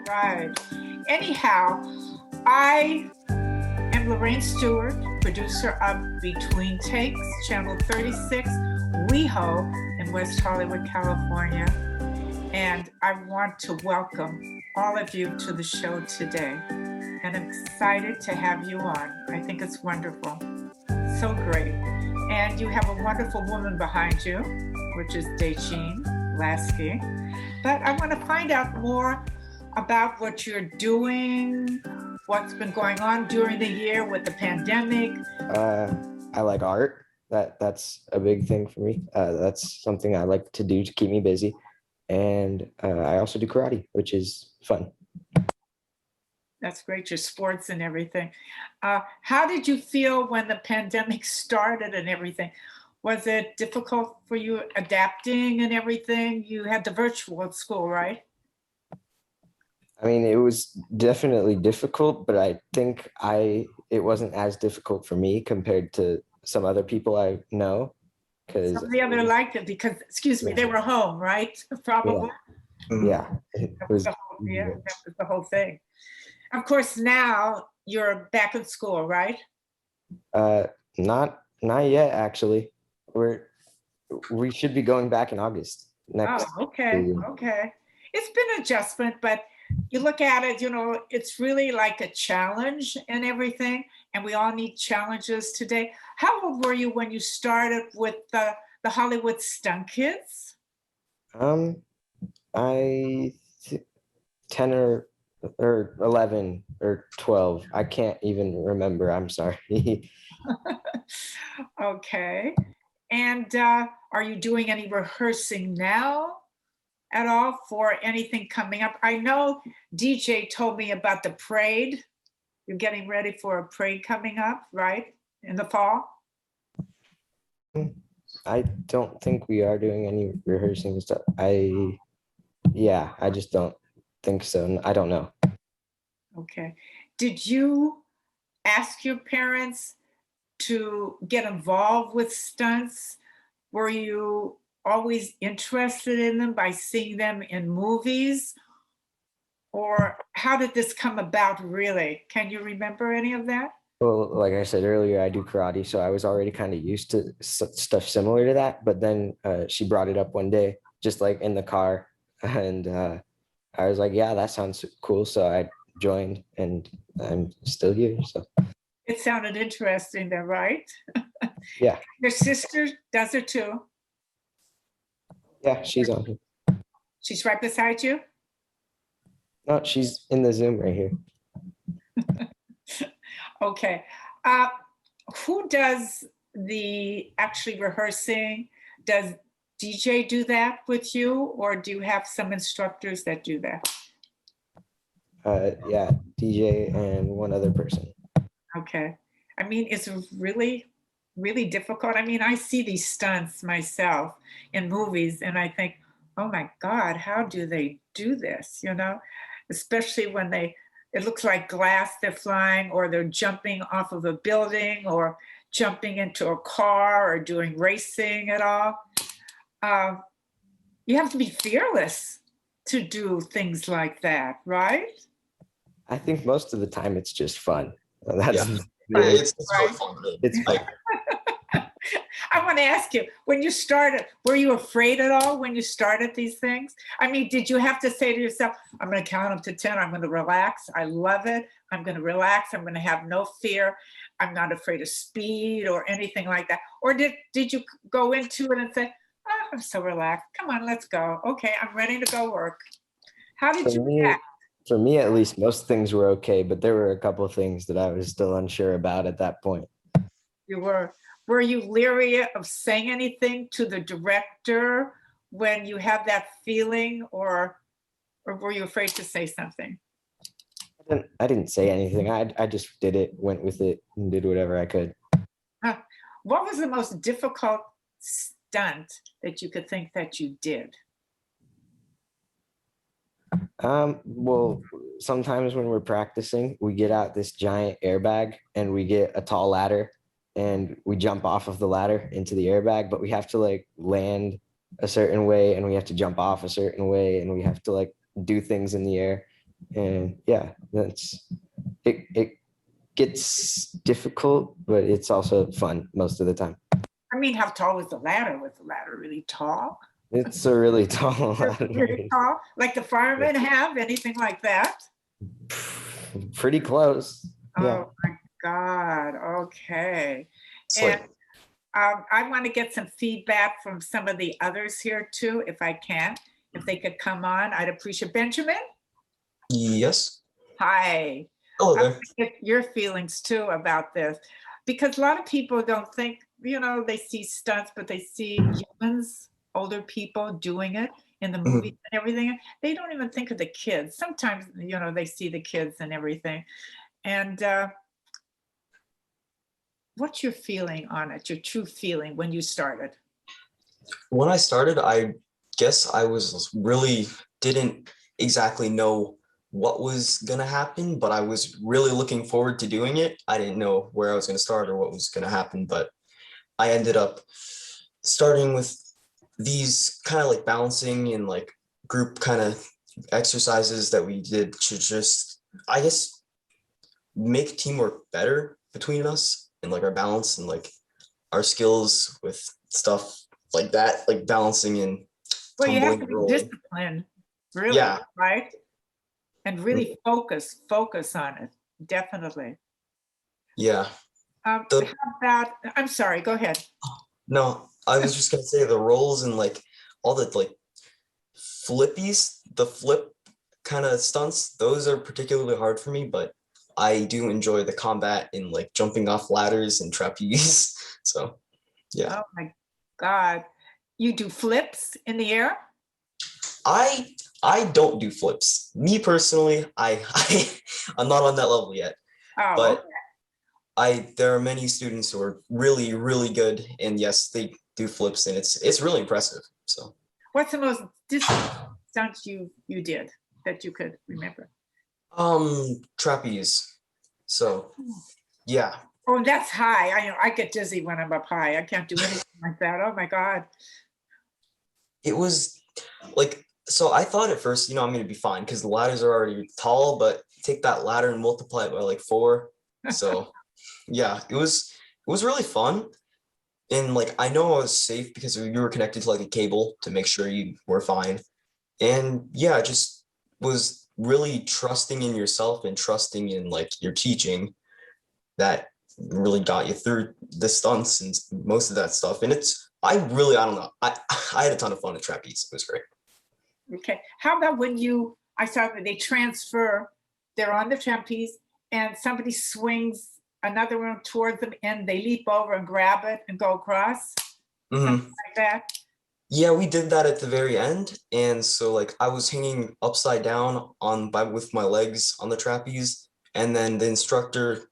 Right. Anyhow, I am Laraine Stuart, producer of Between Takes, Channel 36, WeHo in West Hollywood, California. And I want to welcome all of you to the show today. And I'm excited to have you on. I think it's wonderful. So great. And you have a wonderful woman behind you, which is Dejeen Lasky. But I want to find out more about what you're doing, what's been going on during the year with the pandemic. I like art. That's a big thing for me. That's something I like to do to keep me busy. And I also do karate, which is fun. That's great, your sports and everything. How did you feel when the pandemic started and everything? Was it difficult for you adapting and everything? You had the virtual school, right? I mean, it was definitely difficult, but I think it wasn't as difficult for me compared to some other people I know. Because Some of the other liked it because, excuse me, they were home, right? Probably. yeah, it was Yeah, easier. that was the whole thing. Of course, now you're back in school, right? Uh, not yet actually. We should be going back in August Oh, next school okay, year. okay. It's been adjustment, but you look at it, it's really like a challenge and everything, and we all need challenges today. How old were you when you started with the Hollywood Stunt Kids? Um, I 10 or 11 or 12. I can't even remember. I'm sorry. Okay. And are you doing any rehearsing now at all for anything coming up? I know DJ told me about the parade. You're getting ready for a parade coming up, right? In the fall? I don't think we are doing any rehearsing stuff. I just don't think so. I don't know. Okay. Did you ask your parents to get involved with stunts? Were you always interested in them by seeing them in movies? Or how did this come about, really? Can you remember any of that? Well, like I said earlier, I do karate, so I was already kind of used to stuff similar to that. But then she brought it up one day, just like in the car, and I was like, "Yeah, that sounds cool." So I joined, and I'm still here. So It sounded interesting, though, right? yeah, Your sister does it too. yeah, she's on here. She's right beside you. No, she's in the Zoom right here. Okay. Who does the actually rehearsing? Does DJ do that with you, or do you have some instructors that do that? Yeah, DJ and one other person. Okay. I mean, it's really, really difficult. I mean, I see these stunts myself in movies and I think, oh my God, how do they do this? Especially when it looks like glass they're flying or they're jumping off of a building or jumping into a car or doing racing at all. Uh, you have to be fearless to do things like that, right? I think most of the time it's just fun. That's Yeah. really, It's really fun. it's fun. I want to ask you, when you started, were you afraid at all when you started these things? I mean, did you have to say to yourself, I'm going to count up to 10, I'm going to relax, I love it, I'm going to relax, I'm going to have no fear, I'm not afraid of speed or anything like that? Or did you go into it and say, oh, I'm so relaxed, come on, let's go. Okay, I'm ready to go work. How did For you me, react? for me at least, most things were okay, but there were a couple of things that I was still unsure about at that point. You were you leery of saying anything to the director when you have that feeling, or were you afraid to say something? I didn't say anything. I just did it, went with it, and did whatever I could. Huh. What was the most difficult stunt that you could think that you did? Well, sometimes when we're practicing, we get out this giant airbag and we get a tall ladder and we jump off of the ladder into the airbag, but we have to like land a certain way and we have to jump off a certain way and we have to like do things in the air. And yeah, it gets difficult, but it's also fun most of the time. I mean, how tall was the ladder? Was the ladder really tall? It's a really tall Really ladder. tall? Like the firemen have? Anything like that? Pretty close. Yeah. Oh my God. Okay. It's And like, I want to get some feedback from some of the others here too, if I can. If they could come on, I'd appreciate. Benjamin, yes. hi. Hello I want there. to get your feelings too about this, because a lot of people don't think, they see stunts, but they see humans, older people doing it in the movies Mhm. and everything. They don't even think of the kids. Sometimes, they see the kids and everything. And what's your feeling on it, your true feeling when you started? When I started, I guess I was really didn't exactly know what was gonna happen, but I was really looking forward to doing it. I didn't know where I was gonna start or what was gonna happen, but I ended up starting with these kind of like balancing and like group kind of exercises that we did to just, I guess, make teamwork better between us and like our balance and like our skills with stuff like that, like balancing and Well, you have tumbling to and be rolling. disciplined, really, Yeah. right? And really focus on it, definitely. Yeah. How The about, I'm sorry, go ahead. no, I was just gonna say the rolls and like all the like flippies, the flip kind of stunts, those are particularly hard for me, but I do enjoy the combat in like jumping off ladders and trapeze. So yeah. Oh my God. You do flips in the air? I I don't do flips. Me personally, I'm not on that level yet, Oh, but there are many students who are really, really good, and yes, they do flips, and it's really impressive. So what's the most difficult stunt you did that you could remember? trapeze. So yeah, Oh, that's high. I know I get dizzy when I'm up high. I can't do anything like that. Oh my God. it was like, so I thought at first, I'm gonna be fine because the ladders are already tall, but take that ladder and multiply it by like 4. So yeah, it was really fun. And like I know I was safe because you were connected to like a cable to make sure you were fine. And yeah, I just was really trusting in yourself and trusting in like your teaching that really got you through the stunts and most of that stuff. And I don't know. I had a ton of fun at trapeze. It was great. Okay. How about when I saw that they transfer, they're on the trapeze and somebody swings another one towards them and they leap over and grab it and go across, something Mhm. like that? Yeah, we did that at the very end. And so like I was hanging upside down with my legs on the trapeze. And then the instructor,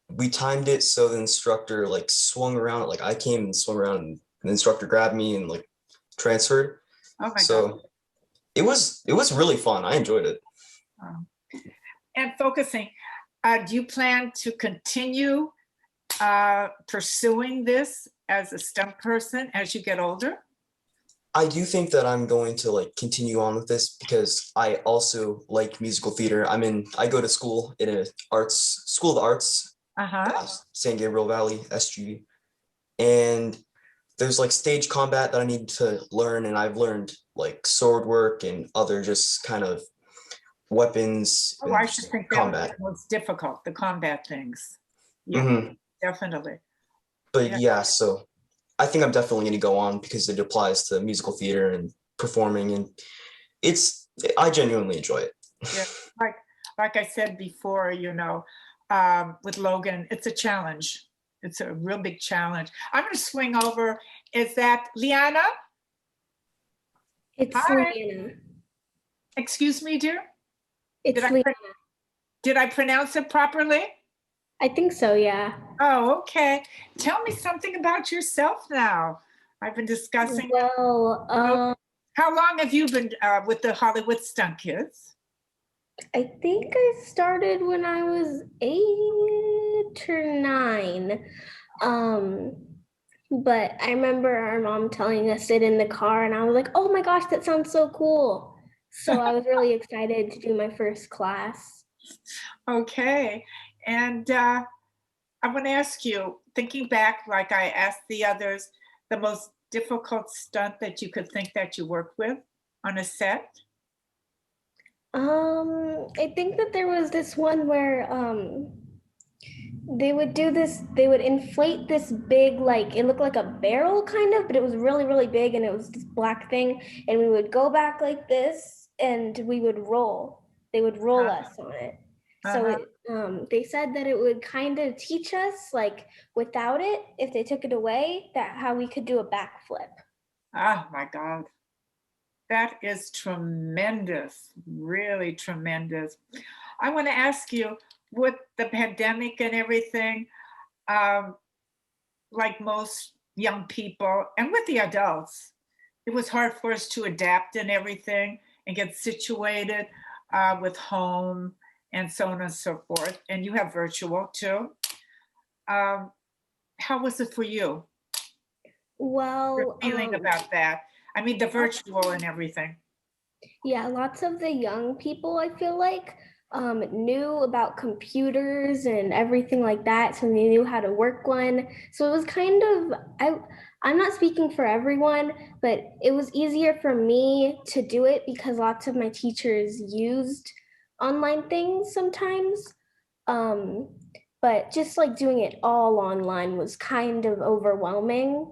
we timed it so the instructor like swung around, like I came and swung around and the instructor grabbed me and like transferred. Oh my God. So it was really fun. I enjoyed it. Um, And focusing, do you plan to continue pursuing this as a stunt person as you get older? I do think that I'm going to like continue on with this because I also like musical theater. I go to school in a school of the arts, Uh-huh. San Gabriel Valley, SG. And there's like stage combat that I need to learn. And I've learned like sword work and other just kind of weapons Oh, and I should just think that would be combat. the most difficult, the combat things. Yeah, Mhm. definitely. But Yeah, yeah, so I think I'm definitely going to go on because it applies to musical theater and performing. And I genuinely enjoy it. yeah. Like, like I said before, with Logan, it's a challenge. It's a real big challenge. I'm going to swing over. Is that Liana? It's Hi. Leanna. Excuse me, dear. It's Did I, Leanna. did I pronounce it properly? I think so, yeah. Oh, okay. Tell me something about yourself now. I've been discussing. Well, How long have you been with the Hollywood Stunt Kids? I think I started when I was 8 or 9. Um, but I remember our mom telling us it in the car, and I was like, "Oh my gosh, that sounds so cool!" So I was really excited to do my first class. Okay. And I want to ask you, thinking back, like I asked the others, the most difficult stunt that you could think that you worked with on a set? I think that there was this one where they would do this, they would inflate this big, like it looked like a barrel kind of, but it was really, really big and it was this black thing. And we would go back like this and we would roll. They would roll Uh-huh. us on it. So Uh-huh. they said that it would kind of teach us, like without it, if they took it away, that how we could do a backflip. Oh my God. That is tremendous, really tremendous. I want to ask you, with the pandemic and everything, um, like most young people and with the adults, it was hard for us to adapt and everything and get situated with home and so on and so forth. And you have virtual too. Um, how was it for you? Your Well, feeling about that? I mean, the virtual and everything. yeah, lots of the young people, I feel like, knew about computers and everything like that, so they knew how to work one. So it was kind of, I'm not speaking for everyone, but it was easier for me to do it because lots of my teachers used online things sometimes. Um, but just like doing it all online was kind of overwhelming.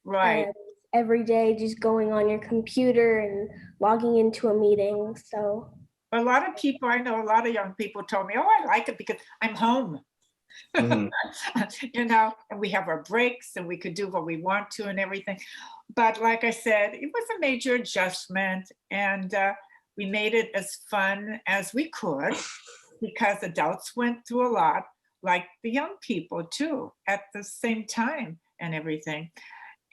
Right. And every day just going on your computer and logging into a meeting. So A lot of people, I know a lot of young people told me, oh, I like it because I'm home. Mhm. You know, and we have our breaks and we could do what we want to and everything. But like I said, it was a major adjustment and we made it as fun as we could because adults went through a lot, like the young people too, at the same time and everything.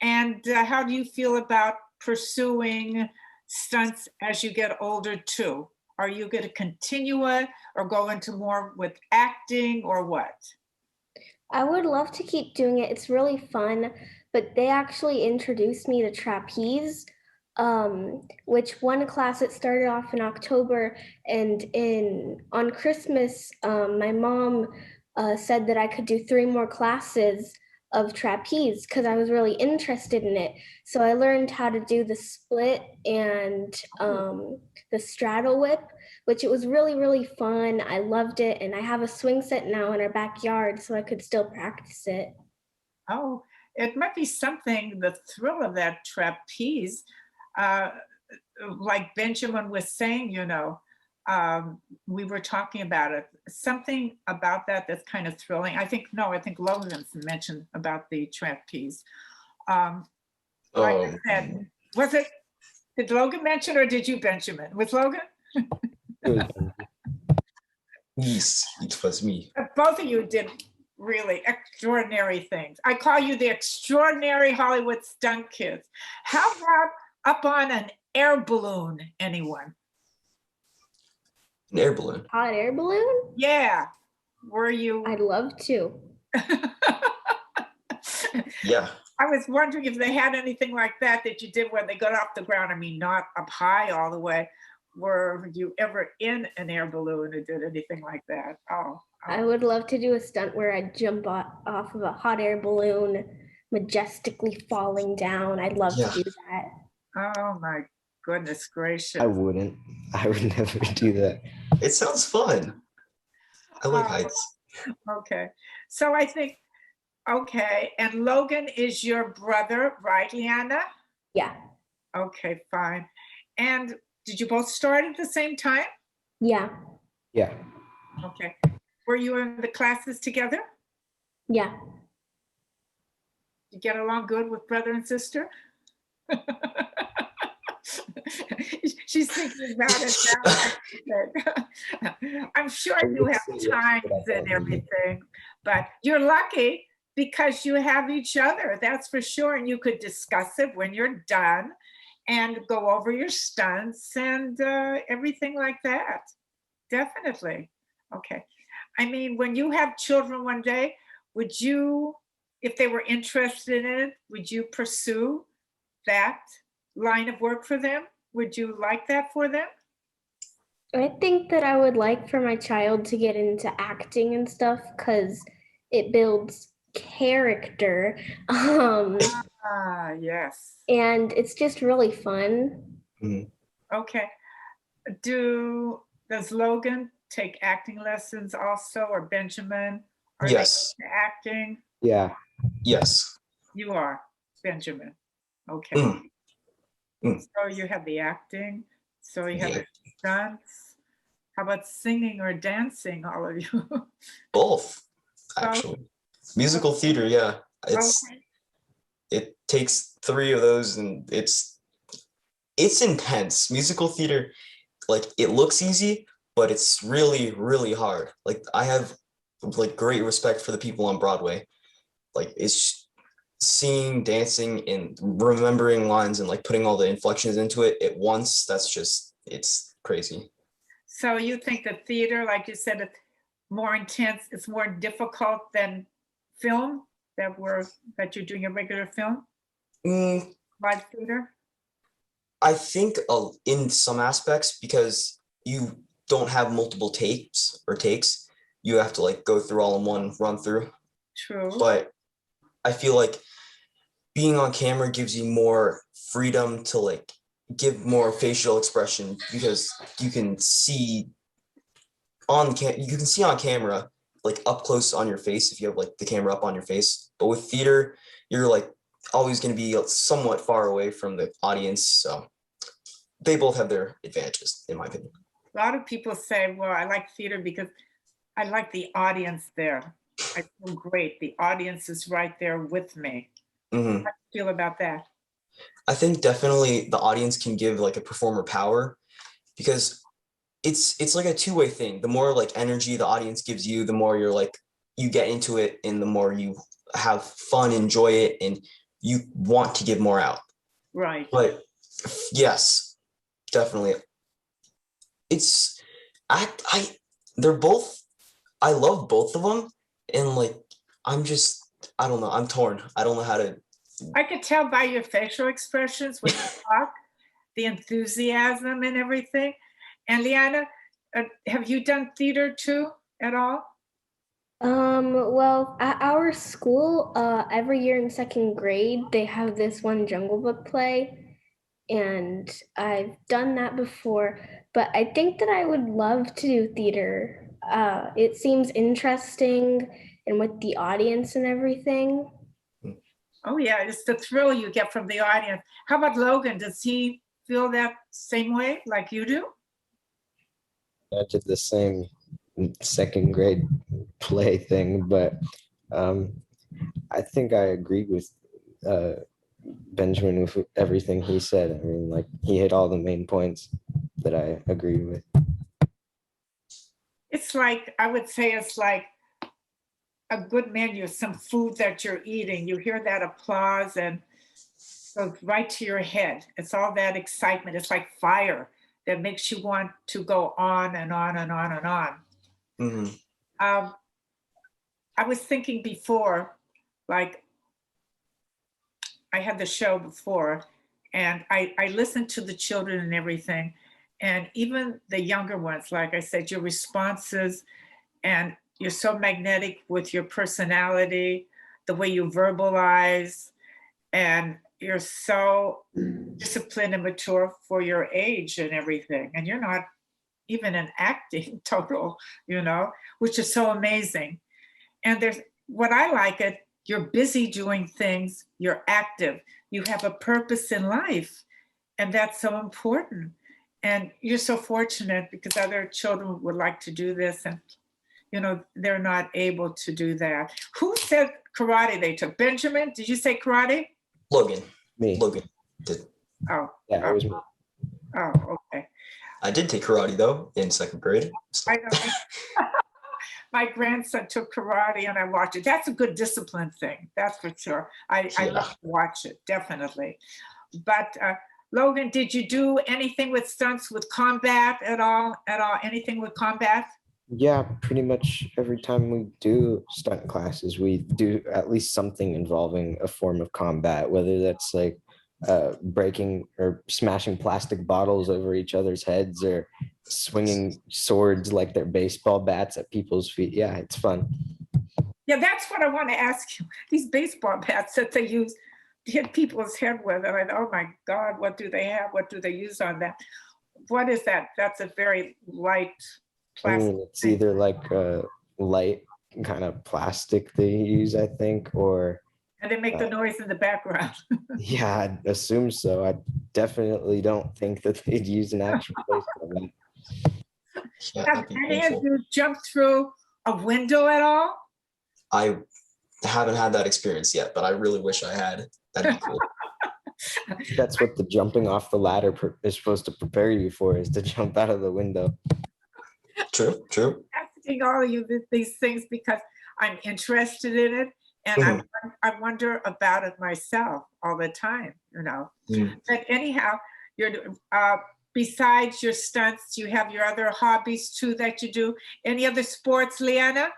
And how do you feel about pursuing stunts as you get older too? Are you going to continue it or go into more with acting or what? I would love to keep doing it. It's really fun, but they actually introduced me to trapeze, which one class it started off in October, and in on Christmas, my mom said that I could do 3 more classes of trapeze because I was really interested in it. So I learned how to do the split and the straddle whip, which it was really, really fun. I loved it. And I have a swing set now in our backyard, so I could still practice it. Oh, it might be something, the thrill of that trapeze, uh, like Benjamin was saying, you know, we were talking about it. Something about that that's kind of thrilling. I think, no, I think Logan's mentioned about the trapeze. Um, like I Oh, said, was it, did Logan mention or did you, Benjamin? Was Logan? It was yes, it was me. Both of you did really extraordinary things. I call you the extraordinary Hollywood stunt kids. How about up on an air balloon, anyone? An air balloon. Hot air balloon? Yeah. Were you? I'd love to. Yeah. I was wondering if they had anything like that that you did when they got off the ground. I mean, not up high all the way. Were you ever in an air balloon or did anything like that? Oh, I would love to do a stunt where I jump off of a hot air balloon, majestically falling down. I'd love Yeah. to do that. oh my goodness gracious. I wouldn't. I would never do that. It sounds fun. I like Oh, heights. okay. So I think, okay. And Logan is your brother, right, Leanna? Yeah. Okay, fine. And did you both start at the same time? Yeah. Yeah. Okay. Were you in the classes together? Yeah. You get along good with brother and sister? She's thinking about it now. I'm sure you have times and everything, but you're lucky because you have each other, that's for sure. And you could discuss it when you're done and go over your stunts and everything like that. Definitely. Okay. I mean, when you have children one day, would you, if they were interested in it, would you pursue that line of work for them? Would you like that for them? I think that I would like for my child to get into acting and stuff because it builds character. Ah, yes. And it's just really fun. Mhm. Okay. Does Logan take acting lessons also, or Benjamin? Are they Yes, into acting? Yeah. yes. You are, Benjamin. Okay. Mm, mm. So you have the acting, so you have Yeah, the stunts. How about singing or dancing, all of you? both Both? actually. Musical theater, yeah. Okay. It takes three of those, and it's intense. Musical theater, like it looks easy, but it's really, really hard. Like I have like great respect for the people on Broadway. Like it's seeing, dancing, and remembering lines and like putting all the inflections into it at once. That's just it's crazy. So you think the theater, like you said, it's more intense, it's more difficult than film that you're doing a regular film, Mm, live theater? I think in some aspects because you don't have multiple takes, you have to like go through all in one run through. True. But I feel like being on camera gives you more freedom to like give more facial expression because you can see you can see on camera like up close on your face if you have like the camera up on your face. But with theater, you're like always going to be somewhat far away from the audience. So they both have their advantages, in my opinion. A lot of people say, well, I like theater because I like the audience there. I feel great. The audience is right there with me. Mhm. How do you feel about that? I think definitely the audience can give like a performer power because it's like a two-way thing. The more like energy the audience gives you, the more you're like you get into it and the more you have fun, enjoy it, and you want to give more out. Right. But yes, definitely. It's I they're both I love both of them and like I'm just I don't know, I'm torn. I don't know how to I could tell by your facial expressions when you talk, the enthusiasm and everything. And Liana, have you done theater too at all? Well, at our school, every year in second grade, they have this one Jungle Book play, and I've done that before, but I think that I would love to do theater. It seems interesting and with the audience and everything. Oh, yeah, it's the thrill you get from the audience. How about Logan? Does he feel that same way like you do? I did the same second grade play thing, but um, I think I agreed with Benjamin with everything he said. I mean, like he hit all the main points that I agree with. It's like, I would say it's like a good menu, some food that you're eating. You hear that applause and goes right to your head. It's all that excitement. It's like fire that makes you want to go on and on and on and on. Mhm. Um, I was thinking before, like I had the show before, and I listened to the children and everything, and even the younger ones. Like I said, your responses, and you're so magnetic with your personality, the way you verbalize, and you're so disciplined and mature for your age and everything. And you're not even an acting total, which is so amazing. And there's what I like it, you're busy doing things, you're active, you have a purpose in life, and that's so important. And you're so fortunate because other children would like to do this and they're not able to do that. Who said karate they took? Benjamin, did you say karate? Logan. Me. Logan did. Oh, Yeah, it was me. okay. I did take karate though in second grade. So. I know. My grandson took karate and I watched it. That's a good discipline thing. That's for sure. I Yeah. love to watch it, definitely. But Logan, did you do anything with stunts with combat at all? At all? Anything with combat? Yeah, pretty much every time we do stunt classes, we do at least something involving a form of combat, whether that's like breaking or smashing plastic bottles over each other's heads or swinging swords like they're baseball bats at people's feet. Yeah, it's fun. Yeah, that's what I want to ask you. These baseball bats that they use to hit people's head with. And I thought, oh my God, what do they have? What do they use on that? What is that? That's a very light I plastic mean, it's thing. either like a light kind of plastic they use, I think, or And they make the noise in the background. yeah, I'd assume so. I definitely don't think that they'd use an actual baseball bat. Yeah, Have that'd be any of painful. you jumped through a window at all? I haven't had that experience yet, but I really wish I had. That'd be cool. That's what the jumping off the ladder is supposed to prepare you for, is to jump out of the window. True, true. Asking all of you these things because I'm interested in it, and Mhm. I wonder about it myself all the time, you know. Mm. But anyhow, you're besides your stunts, you have your other hobbies too that you do. Any other sports, Leanna?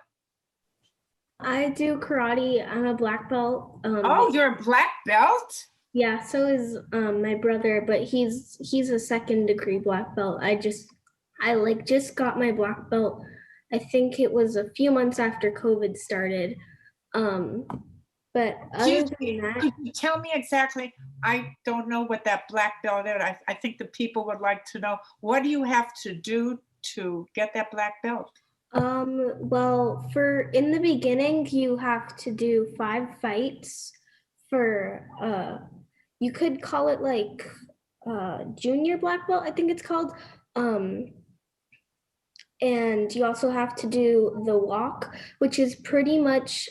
I do karate. I'm a black belt. Oh, you're a black belt? Yeah, so is my brother, but he's a second degree black belt. I like just got my black belt. I think it was a few months after COVID started. But other Excuse me, than that, could you tell me exactly? I don't know what that black belt is. I think the people would like to know. What do you have to do to get that black belt? well, for in the beginning, you have to do 5 fights for you could call it like junior black belt, I think it's called. And you also have to do the walk, which is pretty much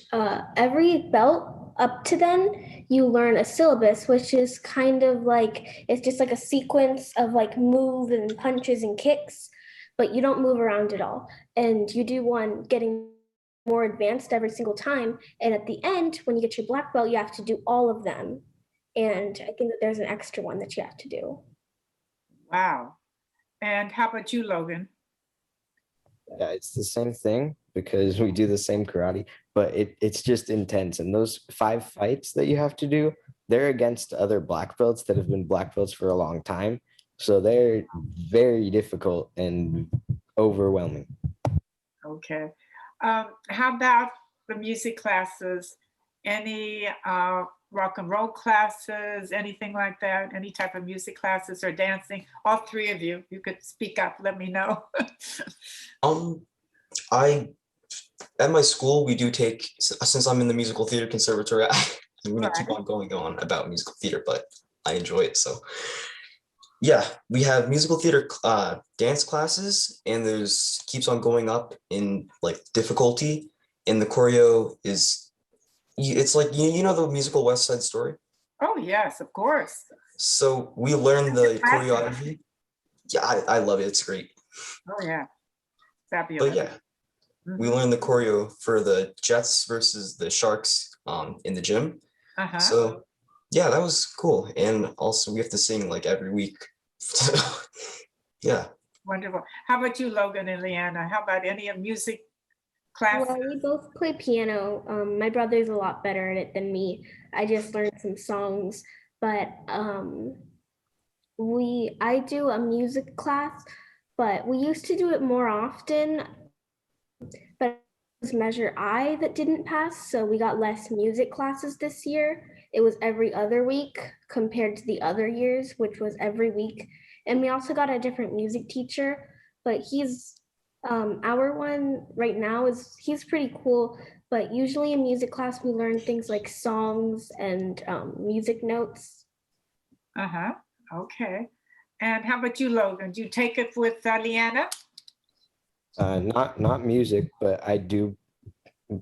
every belt up to then you learn a syllabus, which is kind of like it's just like a sequence of like move and punches and kicks, but you don't move around at all. And you do one getting more advanced every single time. And at the end, when you get your black belt, you have to do all of them. And I think that there's an extra one that you have to do. Wow. And how about you, Logan? Yeah, it's the same thing because we do the same karate, but it's just intense. And those 5 fights that you have to do, they're against other black belts that have been black belts for a long time. So they're very difficult and overwhelming. Okay. How about the music classes? Any rock and roll classes, anything like that? Any type of music classes or dancing? All three of you, you could speak up, let me know. I at my school we do take, since I'm in the musical theater conservatory, I'm gonna keep on going on about musical theater, but I enjoy it. So yeah, we have musical theater dance classes, and there's keeps on going up in like difficulty. And the choreo is, it's like you know the musical West Side Story. Oh, yes, of course. So we learn the Classic. choreography. Yeah, I love it. It's great. Oh, yeah. Fabulous. But yeah, we learned the choreo for the Jets versus the Sharks in the gym. Uh-huh. So yeah, that was cool. And also we have to sing like every week. Yeah. Wonderful. How about you, Logan and Leanna? How about any of music classes? Well, we both play piano. My brother's a lot better at it than me. I just learned some songs, but I do a music class, but we used to do it more often, but it was Measure I that didn't pass, so we got less music classes this year. It was every other week compared to the other years, which was every week. And we also got a different music teacher, but our one right now he's pretty cool, but usually in music class we learn things like songs and music notes. Uh-huh. Okay. And how about you, Logan? Do you take it with Leanna? Not music, but I do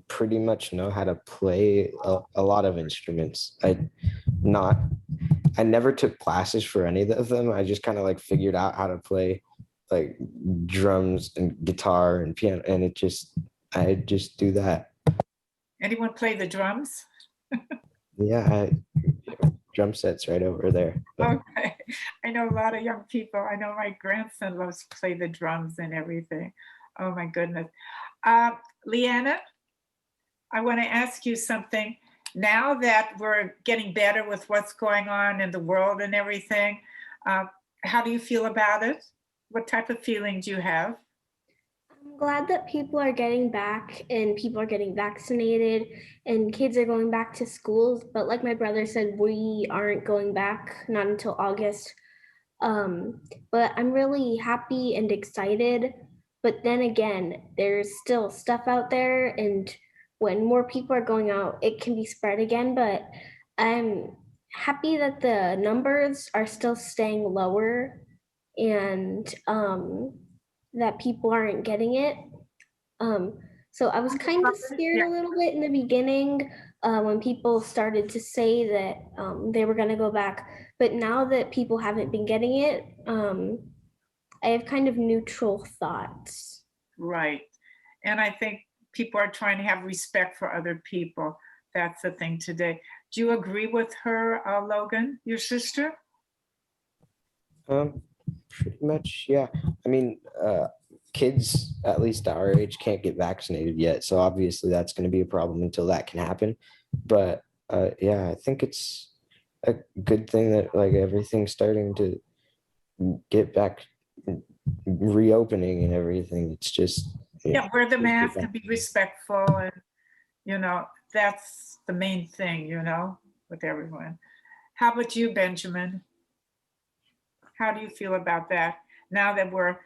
pretty much know how to play a lot of instruments. I never took classes for any of them. I just kind of like figured out how to play like drums and guitar and piano, and I just do that. Anyone play the drums? Yeah, drum sets right over there. But Okay. I know a lot of young people. I know my grandson loves to play the drums and everything. Oh my goodness. Leanna, I want to ask you something. Now that we're getting better with what's going on in the world and everything, how do you feel about it? What type of feeling do you have? I'm glad that people are getting back and people are getting vaccinated and kids are going back to schools. But like my brother said, we aren't going back, not until August. But I'm really happy and excited. But then again, there's still stuff out there, and when more people are going out, it can be spread again. But I'm happy that the numbers are still staying lower and that people aren't getting it. Um, so I was kind of scared a little bit in the beginning when people started to say that they were going to go back. But now that people haven't been getting it, I have kind of neutral thoughts. Right. And I think people are trying to have respect for other people. That's the thing today. Do you agree with her, Logan, your sister? Pretty much, yeah. I mean, kids at least our age can't get vaccinated yet, so obviously that's going to be a problem until that can happen. But yeah, I think it's a good thing that like everything's starting to get back, reopening and everything. It's just Yeah, wear the get mask back. and be respectful, and that's the main thing, with everyone. How about you, Benjamin? How do you feel about that now that we're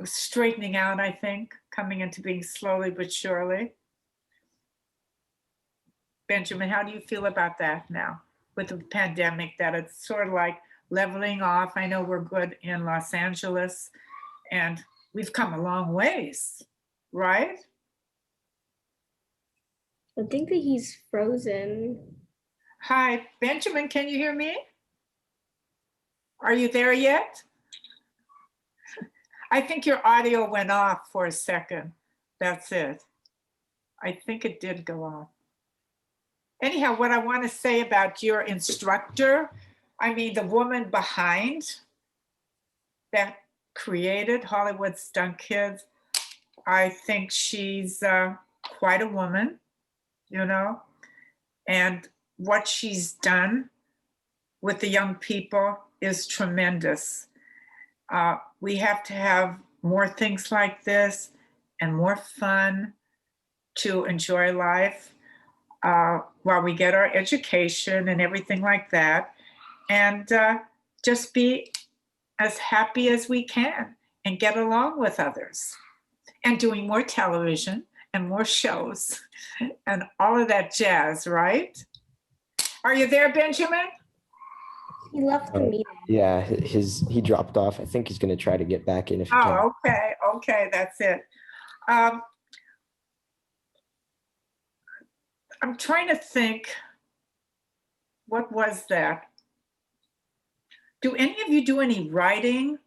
straightening out, I think, coming into being slowly but surely? Benjamin, how do you feel about that now with the pandemic, that it's sort of like leveling off? I know we're good in Los Angeles and we've come a long ways, right? I think that he's frozen. Hi, Benjamin, can you hear me? Are you there yet? I think your audio went off for a second. That's it. I think it did go off. Anyhow, what I want to say about your instructor, I mean, the woman behind that created Hollywood Stunt Kids, I think she's quite a woman, and what she's done with the young people is tremendous. We have to have more things like this and more fun to enjoy life while we get our education and everything like that. And just be as happy as we can and get along with others and doing more television and more shows and all of that jazz, right? Are you there, Benjamin? He left the meeting. Yeah, he dropped off. I think he's going to try to get back in if he can. Oh, okay, that's it. I'm trying to think, what was that? Do any of you do any writing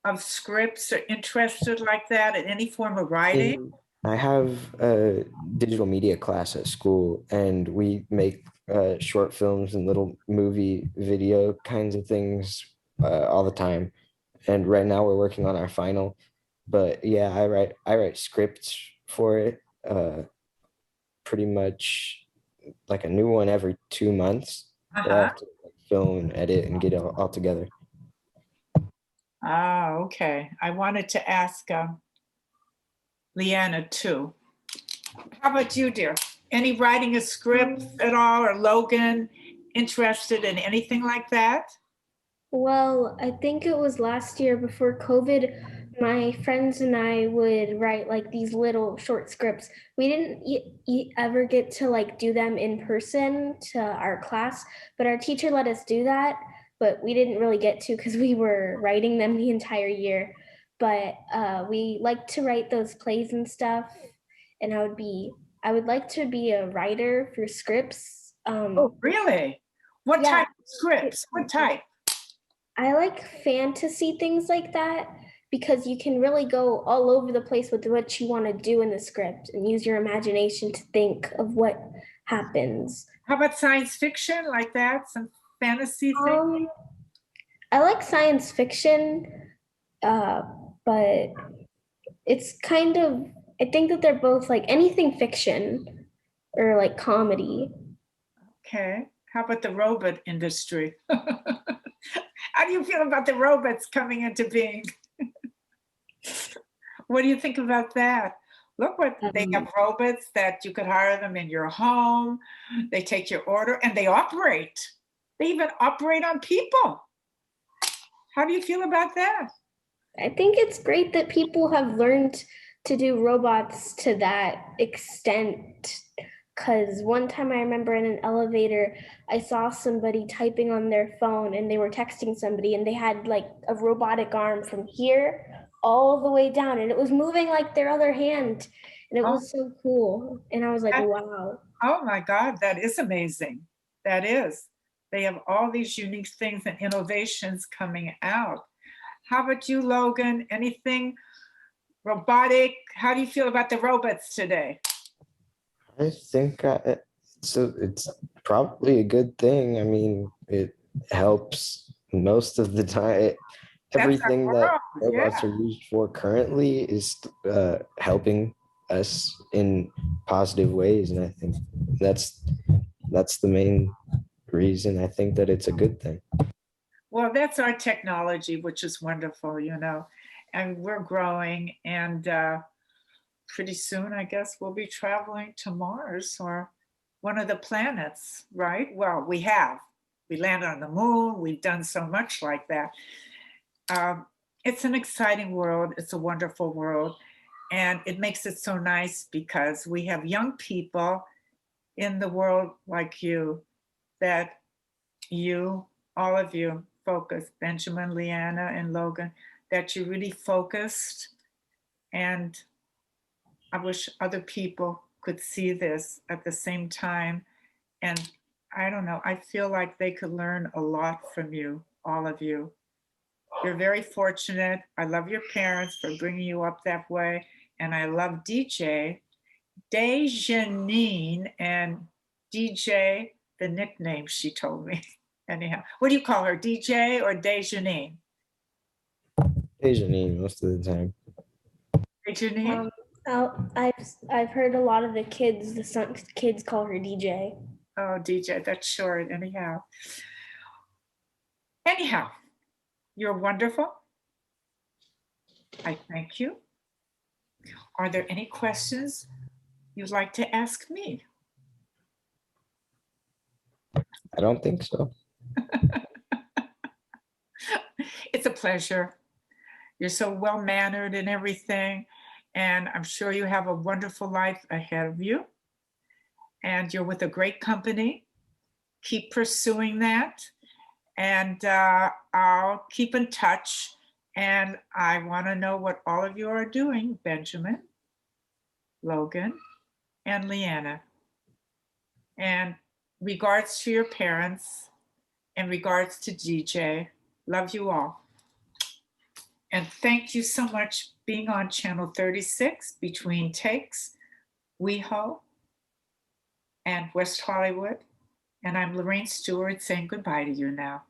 of scripts or interested like that in any form of writing? I have a digital media class at school, and we make short films and little movie video kinds of things all the time. And right now we're working on our final. But yeah, I write scripts for it, pretty much like a new one every 2 months. But I have to film and edit and get it all together. Okay. I wanted to ask Leanna too. How about you, dear? Any writing a script at all, or Logan interested in anything like that? Well, I think it was last year before COVID, my friends and I would write like these little short scripts. We didn't ever get to like do them in person to our class, but our teacher let us do that. But we didn't really get to because we were writing them the entire year. But we like to write those plays and stuff, and I would like to be a writer for scripts. Oh, really? What Yeah. type of scripts? What type? I like fantasy things like that because you can really go all over the place with what you want to do in the script and use your imagination to think of what happens. How about science fiction like that? Some fantasy thing? I like science fiction, but it's kind of, I think that they're both like anything fiction or like comedy. Okay. How about the robot industry? How do you feel about the robots coming into being? What do you think about that? Look what they have robots that you could hire them in your home. They take your order and they operate. They even operate on people. How do you feel about that? I think it's great that people have learned to do robots to that extent. Because one time I remember in an elevator, I saw somebody typing on their phone and they were texting somebody and they had like a robotic arm from here all the way down and it was moving like their other hand. And it Oh, was so cool. And I was like, that- wow. oh my God, that is amazing. That is. They have all these unique things and innovations coming out. How about you, Logan? Anything robotic? How do you feel about the robots today? I think it's probably a good thing. I mean, it helps most of the time. That's our Everything that world. Yeah. robots are used for currently is helping us in positive ways, and I think that's the main reason I think that it's a good thing. Well, that's our technology, which is wonderful, and we're growing. And pretty soon, I guess, we'll be traveling to Mars or one of the planets, right? Well, we have. We landed on the moon. We've done so much like that. It's an exciting world. It's a wonderful world. And it makes it so nice because we have young people in the world like you, that you, all of you, focus, Benjamin, Leanna, and Logan, that you really focused. And I wish other people could see this at the same time. And I don't know, I feel like they could learn a lot from you, all of you. You're very fortunate. I love your parents for bringing you up that way. And I love Dejanine, and DJ, the nickname she told me. Anyhow, what do you call her, DJ or Dejanine? Asian most of the time. Dejanine? I've heard a lot of the Stunt kids call her DJ. Oh, DJ, that's short. Anyhow, you're wonderful. I thank you. Are there any questions you'd like to ask me? I don't think so. It's a pleasure. You're so well mannered and everything. And I'm sure you have a wonderful life ahead of you. And you're with a great company. Keep pursuing that. And I'll keep in touch. And I want to know what all of you are doing, Benjamin, Logan, and Leanna. And regards to your parents, and regards to DJ. Love you all. And thank you so much being on Channel 36, Between Takes, WeHo, and West Hollywood. And I'm Laraine Stuart saying goodbye to you now.